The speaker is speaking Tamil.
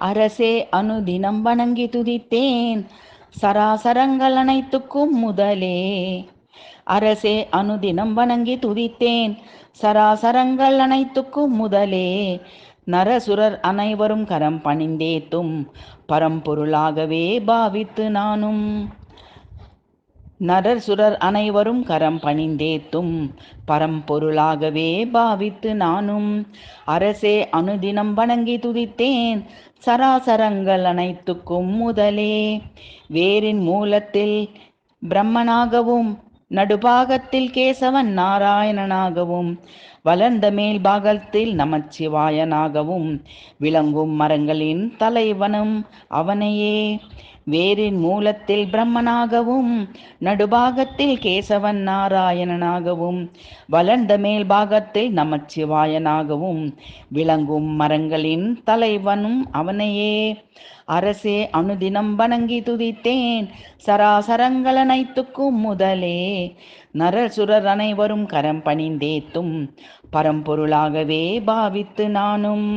அரசே அனுதினம் வணங்கி துதித்தேன் சராசரங்கள் அனைத்துக்கும் முதலே. அரசே அனுதினம் வணங்கி துதித்தேன் சராசரங்கள் அனைத்துக்கும் முதலே. நரசுரர் அனைவரும் கரம் பணிந்தேத்தும் பரம்பொருளாகவே பாவித்து நானும். நரசுரர் அனைவரும் கரம் பணிந்தேத்தும் பரம்பொருளாகவே பாவித்து நானும். அரசே அனுதினம் வணங்கி துதித்தேன் சராசரங்கள் அனைத்துக்கும் முதலே. வேரின் மூலத்தில் பிரம்மனாகவும் நடுபாகத்தில் கேசவன் நாராயணனாகவும் வளர்ந்த மேல் பாகத்தில் நமச்சிவாயனாகவும் விளங்கும் மரங்களின் தலைவனும் அவனையே. வேரின் மூலத்தில் பிரம்மனாகவும் நடுபாகத்தில் கேசவன் நாராயணனாகவும் வளர்ந்த மேல் பாகத்தில் நமச்சிவாயனாகவும் விளங்கும் மரங்களின் தலைவனும் அவனையே. அரசே அனுதினம் வணங்கி துதித்தேன் சராசரங்கள் அனைத்துக்கும் முதலே. நரசுரர் அனைவரும் கரம் பணிந்தேத்தும் பரம்பொருளாகவே பாவித்து நானும்.